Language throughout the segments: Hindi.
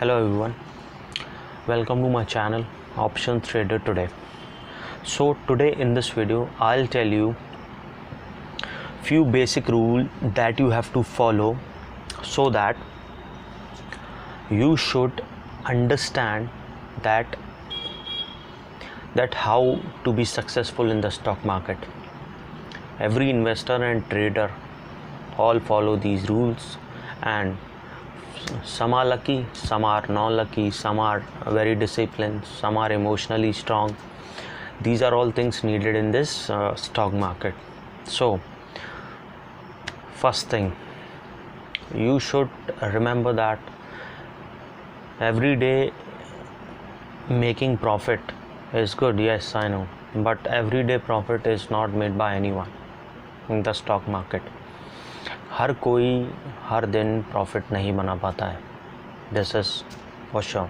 Hello everyone, welcome to my channel Options Trader Today. So today in this video I'll tell you few basic rules that you have to follow so that you should understand that how to be successful in the stock market. Every investor and trader all follow these rules, and some are lucky, some are not lucky, some are very disciplined, some are emotionally strong. These are all things needed in this stock market. So first thing, you should remember that every day making profit is good. Yes, I know, but everyday profit is not made by anyone in the stock market. हर कोई हर दिन प्रॉफिट नहीं बना पाता है, this is for sure.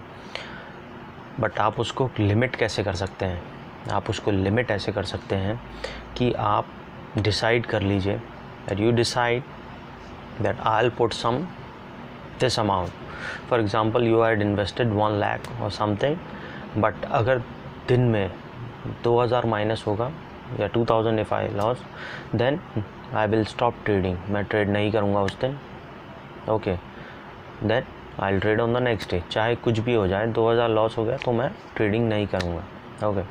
But आप उसको लिमिट कैसे कर सकते हैं? आप उसको लिमिट ऐसे कर सकते हैं कि आप डिसाइड कर लीजिए that you decide that I will put some this amount. For example you had invested 1 lakh और समथिंग, बट अगर दिन में 2000 माइनस होगा या 2000 if I loss, then I will stop trading. मैं ट्रेड नहीं करूँगा उस दिन. Okay, then I will trade on the next day. चाहे कुछ भी हो जाए, 2000 लॉस हो गया तो मैं ट्रेडिंग नहीं करूँगा. Okay.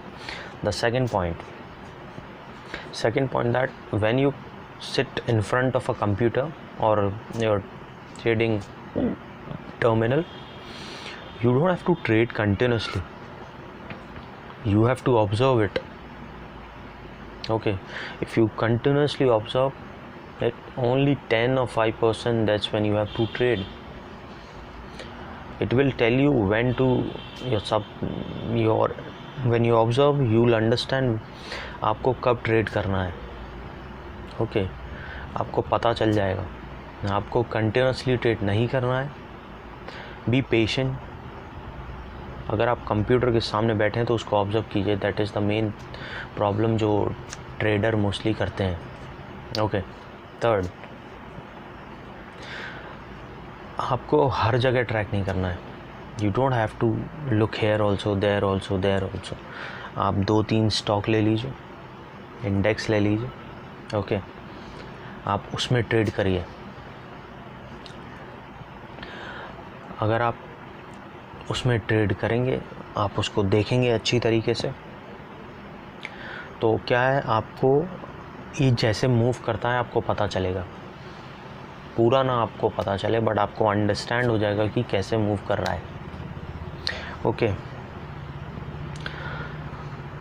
The second point that when you sit in front of a computer और your trading terminal, you don't have to trade continuously, you have to observe it. Okay, if you continuously observe it, only 10 or 5%, that's when you have to trade. It will tell you when to when you observe, you will understand आपको कब ट्रेड करना है. ओके, आपको पता चल जाएगा. आपको कंटिन्यूसली ट्रेड नहीं करना है. Be patient. अगर आप कंप्यूटर के सामने बैठे हैं तो उसको ऑब्जर्व कीजिए. That is the main problem जो ट्रेडर मोस्टली करते हैं. ओके. थर्ड, आपको हर जगह ट्रैक नहीं करना है. You don't have to look here also, there also, there also. आप 2-3 स्टॉक ले लीजिए, इंडेक्स ले लीजिए. ओके, आप उसमें ट्रेड करिए. अगर आप उसमें ट्रेड करेंगे, आप उसको देखेंगे अच्छी तरीके से, तो क्या है, आपको ये जैसे मूव करता है आपको पता चलेगा. पूरा ना आपको पता चले, बट आपको अंडरस्टैंड हो जाएगा कि कैसे मूव कर रहा है. ओके.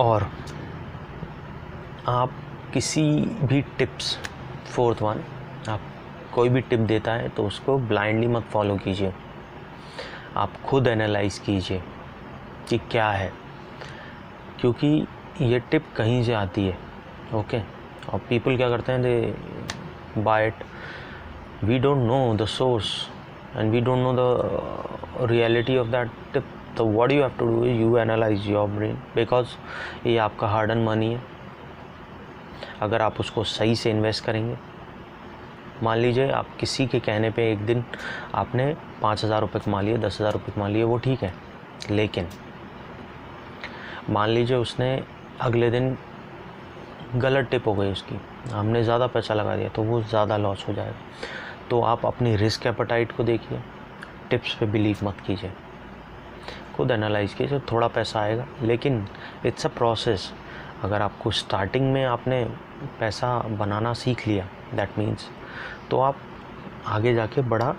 और आप किसी भी टिप्स, फोर्थ वन, आप कोई भी टिप देता है तो उसको ब्लाइंडली मत फॉलो कीजिए. आप खुद एनालाइज कीजिए कि क्या है, क्योंकि ये टिप कहीं से आती है. ओके. और पीपल क्या करते हैं, they buy it. We don't know the source and we don't know the reality of that tip. तो what you have to do is you analyse your brain, because ये आपका हार्ड अर्न मनी है. अगर आप उसको सही से इन्वेस्ट करेंगे, मान लीजिए आप किसी के कहने पे एक दिन आपने 5000 रुपये कमा लिए, 10,000 रुपये कमा लिए, वो ठीक है. लेकिन मान लीजिए उसने अगले दिन गलत टिप हो गई उसकी, हमने ज़्यादा पैसा लगा दिया, तो वो ज़्यादा लॉस हो जाएगा. तो आप अपनी रिस्क एपेटाइट को देखिए, टिप्स पे बिलीव मत कीजिए. खुद एनालाइज कीजिए. थोड़ा पैसा आएगा, लेकिन इट्स अ प्रोसेस. अगर आपको स्टार्टिंग में आपने पैसा बनाना सीख लिया, दैट मीन्स तो आप आगे जाके बड़ा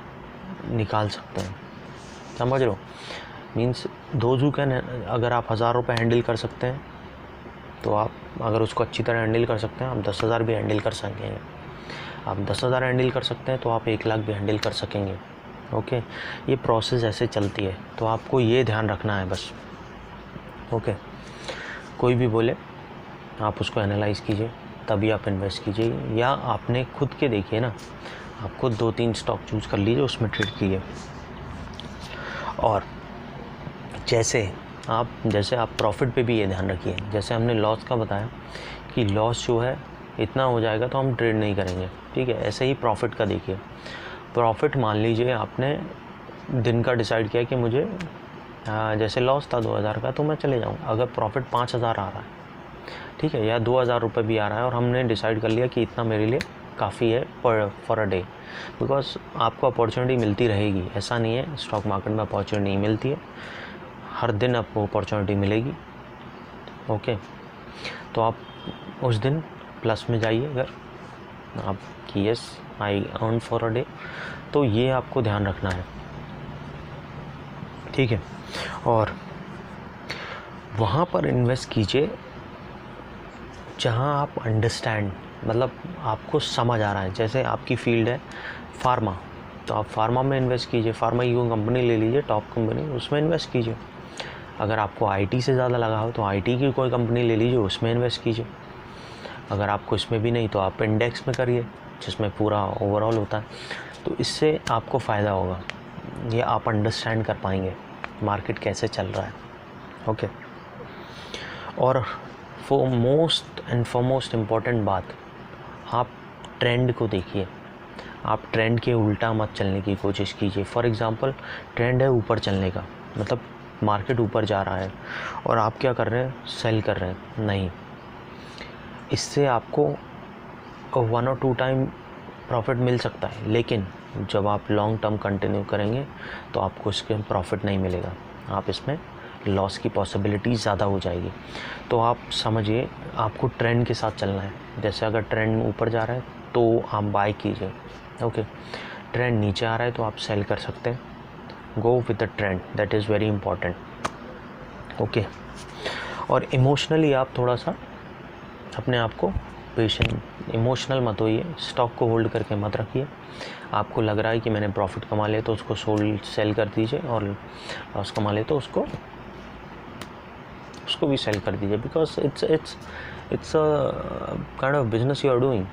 निकाल सकते हैं. समझ लो, मीन्स दोज हू कैन. अगर आप 1000 रुपये हैंडल कर सकते हैं, तो आप अगर उसको अच्छी तरह हैंडल कर सकते हैं, आप 10,000 भी हैंडल कर सकेंगे. आप 10,000 हैंडल कर सकते हैं तो आप 1 लाख भी हैंडल कर सकेंगे. ओके. ये प्रोसेस ऐसे चलती है, तो आपको ये ध्यान रखना है बस. ओके. कोई भी बोले, आप उसको एनालाइज कीजिए, तभी आप इन्वेस्ट कीजिए. या आपने खुद के देखिए ना, आप खुद 2-3 स्टॉक चूज़ कर लीजिए, उसमें ट्रेड कीजिए. और जैसे आप प्रॉफिट पे भी ये ध्यान रखिए. जैसे हमने लॉस का बताया कि लॉस जो है इतना हो जाएगा तो हम ट्रेड नहीं करेंगे, ठीक है. ऐसे ही प्रॉफिट का देखिए. प्रॉफिट मान लीजिए आपने दिन का डिसाइड किया कि मुझे जैसे लॉस था 2000 का तो मैं चले जाऊँ, अगर प्रॉफिट 5000 आ रहा है, ठीक है, या 2000 रुपये भी आ रहा है और हमने डिसाइड कर लिया कि इतना मेरे लिए काफ़ी है फॉर अ डे, बिकॉज आपको अपॉर्चुनिटी मिलती रहेगी, ऐसा नहीं है स्टॉक मार्केट में अपॉर्चुनिटी नहीं मिलती है, हर दिन आपको अपॉर्चुनिटी मिलेगी। ओके, तो आप उस दिन प्लस में जाइए, अगर आप कि yes I earn for a day, तो ये आपको ध्यान रखना है, ठीक है। और वहाँ पर इन्वेस्ट कीजिए जहाँ आप अंडरस्टैंड, मतलब आपको समझ आ रहा है। जैसे आपकी फील्ड है फार्मा, तो आप फार्मा में इन्वेस्ट कीजिए, फार्मा की कंपनी ले लीजिए, टॉप कंपनी, उसमें इन्वेस्ट कीजिए। अगर आपको आईटी से ज़्यादा लगा हो तो आईटी की कोई कंपनी ले लीजिए, उसमें इन्वेस्ट कीजिए। अगर आपको इसमें भी नहीं तो आप इंडेक्स में करिए, जिसमें पूरा ओवरऑल होता है, तो इससे आपको फ़ायदा होगा, ये आप अंडरस्टैंड कर पाएंगे मार्केट कैसे चल रहा है। ओके, और फॉरमोस्ट इम्पॉर्टेंट बात, आप ट्रेंड को देखिए, आप ट्रेंड के उल्टा मत चलने की कोशिश कीजिए। फॉर एग्ज़ाम्पल ट्रेंड है ऊपर चलने का, मतलब मार्केट ऊपर जा रहा है और आप क्या कर रहे हैं, सेल कर रहे हैं, नहीं, इससे आपको 1 और 2 टाइम प्रॉफिट मिल सकता है, लेकिन जब आप लॉन्ग टर्म कंटिन्यू करेंगे तो आपको इसके प्रॉफिट नहीं मिलेगा, आप इसमें लॉस की पॉसिबिलिटी ज़्यादा हो जाएगी। तो आप समझिए, आपको ट्रेंड के साथ चलना है। जैसे अगर ट्रेंड ऊपर जा रहा है तो आप बाय कीजिए, ओके, ट्रेंड नीचे आ रहा है तो आप सेल कर सकते हैं। Go with the trend, that is very important. Okay, और इमोशनली आप थोड़ा सा अपने आप को पेशेंट, इमोशनल मत होइए, स्टॉक को होल्ड करके मत रखिए। आपको लग रहा है कि मैंने प्रॉफिट कमा लिया तो उसको सेल कर दीजिए, और लॉस कमा ले तो उसको भी सेल कर दीजिए, because it's a kind of business you are doing.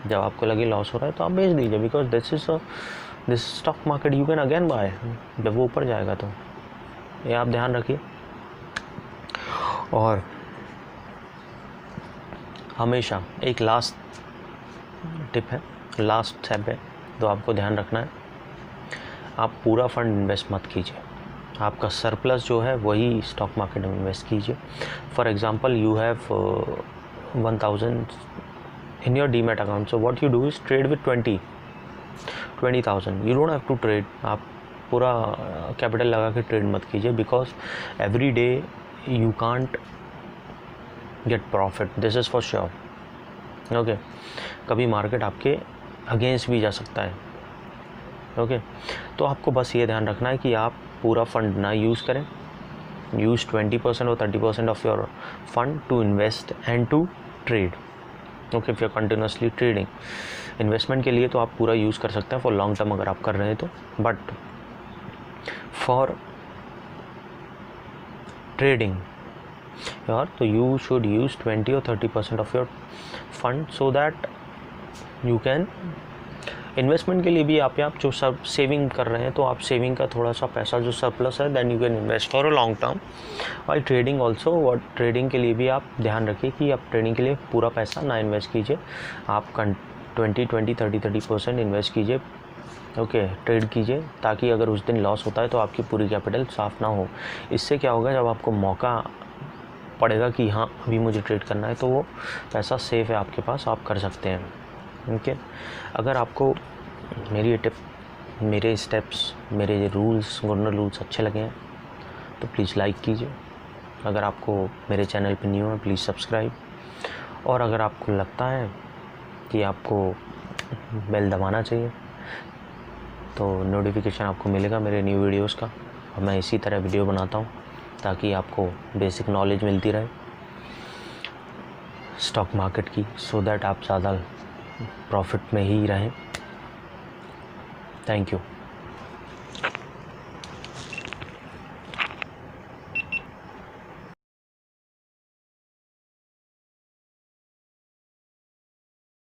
जब आपको लगे लॉस हो रहा है तो आप बेच दीजिए, because this stock market you can again buy, जब वो ऊपर जाएगा तो। ये आप ध्यान रखिए। और हमेशा एक लास्ट टिप है, लास्ट स्टेप है, तो आपको ध्यान रखना है, आप पूरा फंड इन्वेस्ट मत कीजिए, आपका सरप्लस जो है वही स्टॉक मार्केट में इन्वेस्ट कीजिए। For example you have 1000 in your demat account, so what you do is trade with 20,000, you don't have to trade, आप पूरा कैपिटल लगा के ट्रेड मत कीजिए, because every day you can't get profit, this is for sure. Okay, कभी मार्केट आपके अगेंस्ट भी जा सकता है। ओके, तो आपको बस ये ध्यान रखना है कि आप पूरा फंड ना यूज़ करें, यूज़ 20% और 30% of your fund to invest and to trade. Okay, if you are continuously trading, investment के लिए तो आप पूरा यूज़ कर सकते हैं फॉर लॉन्ग टर्म अगर आप कर रहे हैं तो, बट फॉर ट्रेडिंग यार, तो यू शुड यूज़ 20 और 30% of your fund, so that you can, investment के लिए भी आप जो सब सेविंग कर रहे हैं तो आप सेविंग का थोड़ा सा पैसा जो सरप्लस है then you can invest for a long term. और ट्रेडिंग ऑल्सो, और ट्रेडिंग के लिए भी आप ध्यान रखिए कि आप ट्रेडिंग के लिए पूरा पैसा ना इन्वेस्ट कीजिए, आप 20-30% इन्वेस्ट कीजिए। ओके, ट्रेड कीजिए, ताकि अगर उस दिन लॉस होता है तो आपकी पूरी कैपिटल साफ़ ना हो। इससे क्या होगा, जब आपको मौका पड़ेगा कि हाँ अभी मुझे ट्रेड करना है, तो वो पैसा सेफ़ है आपके पास, आप कर सकते हैं। ओके, अगर आपको मेरी टिप, मेरे स्टेप्स, मेरे रूल्स, गोल्डन रूल्स अच्छे लगे हैं तो प्लीज़ लाइक कीजिए। अगर आपको मेरे चैनल पे न्यू है प्लीज़ सब्सक्राइब, और अगर आपको लगता है कि आपको बेल दबाना चाहिए तो नोटिफिकेशन आपको मिलेगा मेरे न्यू वीडियोस का, और मैं इसी तरह वीडियो बनाता हूँ ताकि आपको बेसिक नॉलेज मिलती रहे स्टॉक मार्केट की, सो दैट आप ज़्यादा प्रॉफिट में ही रहें। Thank you.